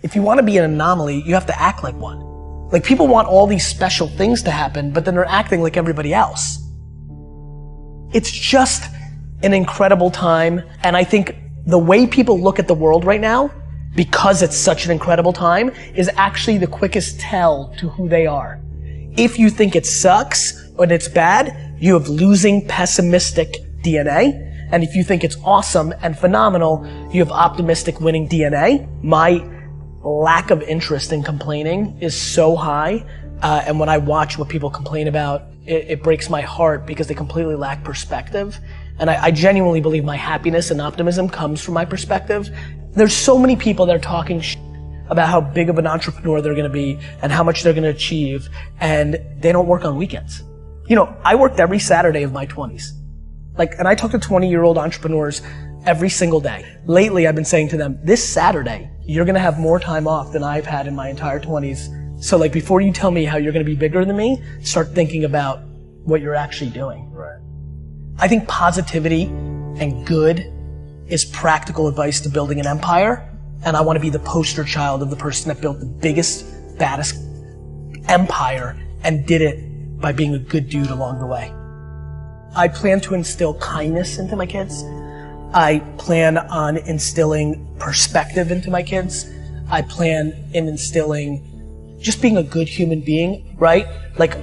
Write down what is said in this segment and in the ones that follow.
If you want to be an anomaly, you have to act like one. Like, people want all these special things to happen, but then they're acting like everybody else. It's just an incredible time, and I think the way people look at the world right now, because it's such an incredible time, is actually the quickest tell to who they are. If you think it sucks or it's bad, you have losing, pessimistic DNA. And if you think it's awesome and phenomenal, you have optimistic, winning DNA. My lack of interest in complaining is so high. And when I watch what people complain about, it breaks my heart because they completely lack perspective. And I genuinely believe my happiness and optimism comes from my perspective. There's so many people that are talking about how big of an entrepreneur they're gonna be and how much they're gonna achieve, and they don't work on weekends. You know, I worked every Saturday of my 20s. And I talk to 20-year-old entrepreneurs every single day. Lately, I've been saying to them, this Saturday, you're gonna have more time off than I've had in my entire 20s. So before you tell me how you're gonna be bigger than me, start thinking about what you're actually doing. Right. I think positivity and good is practical advice to building an empire. And I want to be the poster child of the person that built the biggest, baddest empire and did it by being a good dude along the way. I plan to instill kindness into my kids. I plan on instilling perspective into my kids. I plan in instilling just being a good human being, right?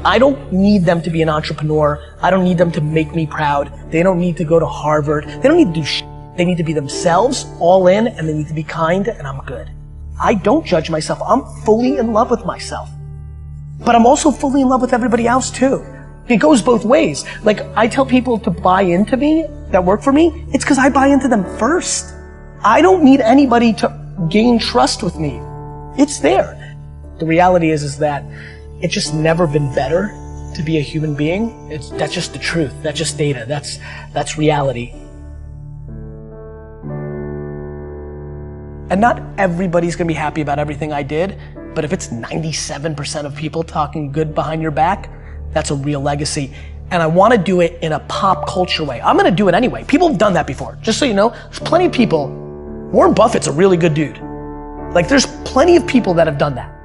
I don't need them to be an entrepreneur. I don't need them to make me proud. They don't need to go to Harvard. They don't need to do shit. They need to be themselves, all in, and they need to be kind, and I'm good. I don't judge myself. I'm fully in love with myself. But I'm also fully in love with everybody else too. It goes both ways. I tell people to buy into me, that work for me, it's because I buy into them first. I don't need anybody to gain trust with me. It's there. The reality is that it's just never been better to be a human being. That's just the truth. That's just data. That's reality. And not everybody's gonna be happy about everything I did, but if it's 97% of people talking good behind your back, that's a real legacy. And I wanna do it in a pop culture way. I'm gonna do it anyway. People have done that before. Just so you know, there's plenty of people. Warren Buffett's a really good dude. There's plenty of people that have done that.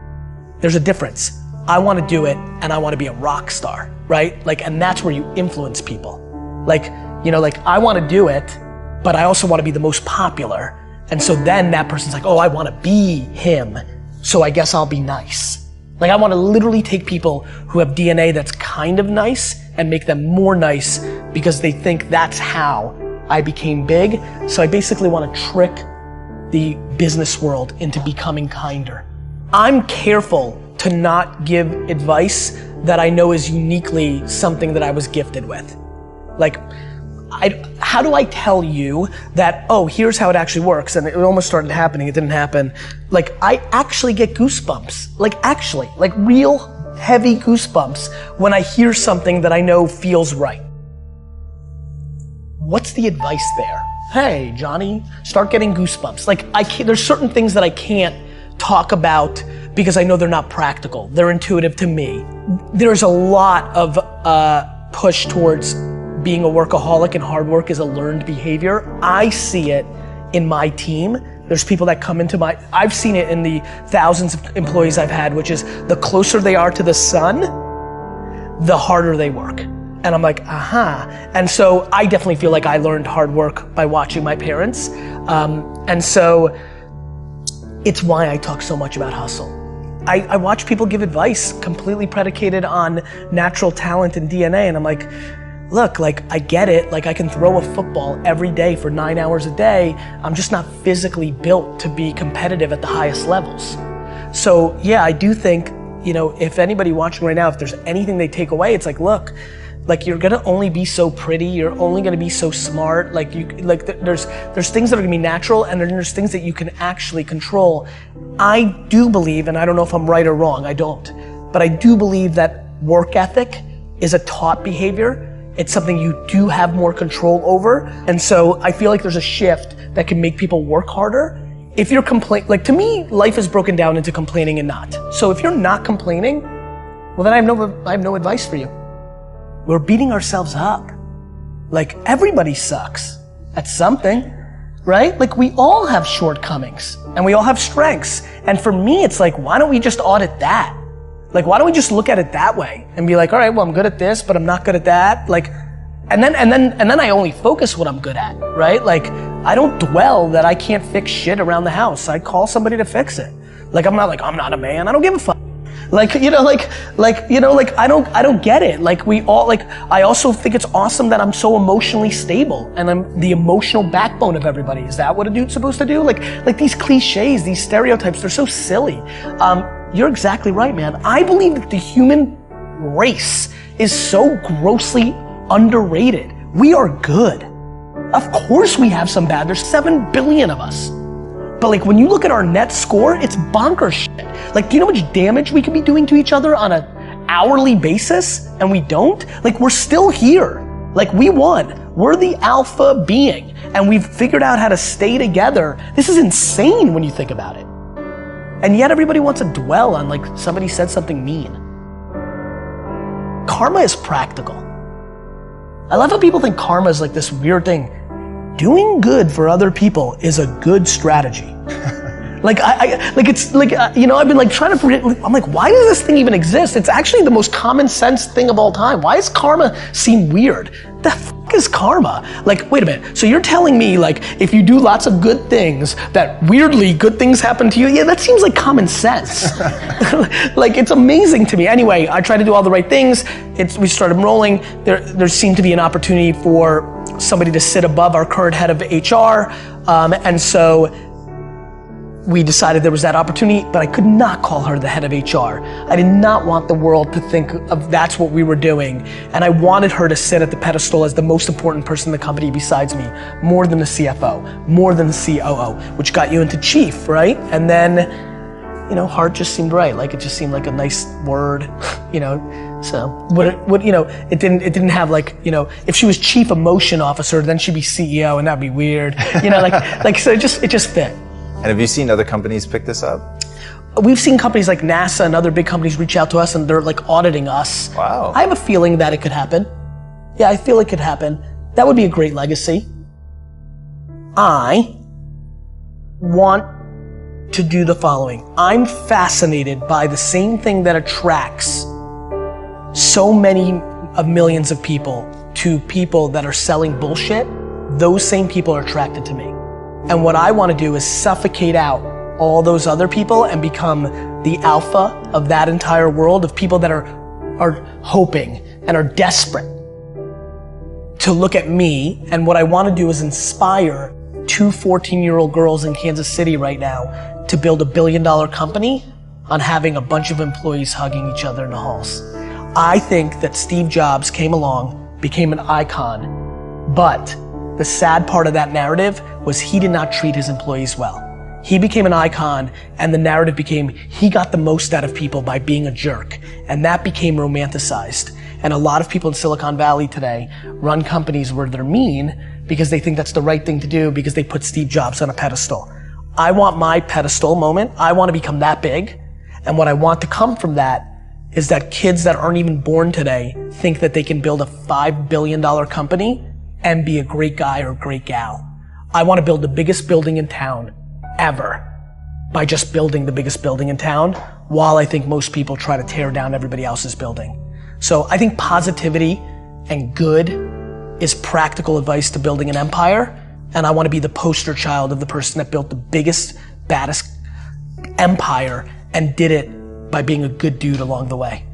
There's a difference. I wanna do it and I wanna be a rock star, right? And that's where you influence people. I wanna do it, but I also wanna be the most popular. And so then that person's like, oh, I want to be him, so I guess I'll be nice. I want to literally take people who have DNA that's kind of nice and make them more nice because they think that's how I became big. So I basically want to trick the business world into becoming kinder. I'm careful to not give advice that I know is uniquely something that I was gifted with. How do I tell you that, oh, here's how it actually works, and it almost started happening, it didn't happen. I actually get goosebumps, real heavy goosebumps when I hear something that I know feels right. What's the advice there? Hey, Johnny, start getting goosebumps. There's certain things that I can't talk about because I know they're not practical. They're intuitive to me. There's a lot of push towards being a workaholic, and hard work is a learned behavior. I see it in my team. There's people that come into I've seen it in the thousands of employees I've had, which is the closer they are to the sun, the harder they work. And I'm like, aha. And so I definitely feel like I learned hard work by watching my parents. And so it's why I talk so much about hustle. I watch people give advice completely predicated on natural talent and DNA, and I'm like, look, I get it, I can throw a football every day for 9 hours a day. I'm just not physically built to be competitive at the highest levels. So yeah, I do think, if anybody watching right now, if there's anything they take away, it's look, you're gonna only be so pretty, you're only gonna be so smart, there's things that are gonna be natural, and then there's things that you can actually control. I do believe, and I don't know if I'm right or wrong, I don't, but I do believe that work ethic is a taught behavior. It's something you do have more control over. And so I feel like there's a shift that can make people work harder. If you're to me, life is broken down into complaining and not. So if you're not complaining, well then I have no advice for you. We're beating ourselves up. Everybody sucks at something. right? Like we all have shortcomings and we all have strengths. And for me, it's like, why don't we just audit that? Like, why don't we just look at it that way and be like, all right, well, I'm good at this, but I'm not good at that. Like, and then I only focus what I'm good at, right? Like, I don't dwell that I can't fix shit around the house. I call somebody to fix it. Like, I'm not a man. I don't give a fuck. Like, I don't get it. Like I also think it's awesome that I'm so emotionally stable and I'm the emotional backbone of everybody. Is that what a dude's supposed to do? Like these cliches, these stereotypes, they're so silly. You're exactly right, man. I believe that the human race is so grossly underrated. We are good. Of course we have some bad. There's 7 billion of us. But like when you look at our net score, it's bonkers shit. Like, do you know how much damage we could be doing to each other on an hourly basis and we don't? Like, we're still here. Like, we won. We're the alpha being and we've figured out how to stay together. This is insane when you think about it. And yet everybody wants to dwell on like somebody said something mean. Karma is practical. I love how people think karma is like this weird thing. Doing good for other people is a good strategy. I've been like trying to, I'm like, why does this thing even exist? It's actually the most common sense thing of all time. Why does karma seem weird? The fuck is karma? Like, wait a minute. So you're telling me like, if you do lots of good things, that weirdly good things happen to you? Yeah, that seems like common sense. Like, it's amazing to me. Anyway, I try to do all the right things. We started rolling. There seemed to be an opportunity for somebody to sit above our current head of HR. And so we decided there was that opportunity, but I could not call her the head of HR. I did not want the world to think of that's what we were doing. And I wanted her to sit at the pedestal as the most important person in the company besides me, more than the CFO, more than the COO, which got you into chief, right? And then, heart just seemed right. Like it just seemed like a nice word, So it didn't have like, if she was chief emotion officer, then she'd be CEO and that'd be weird. So it just fit. And have you seen other companies pick this up? We've seen companies like NASA and other big companies reach out to us and they're like auditing us. Wow. I have a feeling that it could happen. Yeah, I feel it could happen. That would be a great legacy. I want to do the following. I'm fascinated by the same thing that attracts so many of millions of people to people that are selling bullshit. Those same people are attracted to me. And what I want to do is suffocate out all those other people and become the alpha of that entire world of people that are hoping and are desperate to look at me. And what I want to do is inspire 2 14-year-old girls in Kansas City right now to build $1 billion company on having a bunch of employees hugging each other in the halls. I think that Steve Jobs came along, became an icon, but the sad part of that narrative was he did not treat his employees well. He became an icon and the narrative became he got the most out of people by being a jerk. And that became romanticized. And a lot of people in Silicon Valley today run companies where they're mean because they think that's the right thing to do because they put Steve Jobs on a pedestal. I want my pedestal moment. I want to become that big. And what I want to come from that is that kids that aren't even born today think that they can build a $5 billion company and be a great guy or a great gal. I want to build the biggest building in town ever by just building the biggest building in town while I think most people try to tear down everybody else's building. So I think positivity and good is practical advice to building an empire, and I want to be the poster child of the person that built the biggest, baddest empire and did it by being a good dude along the way.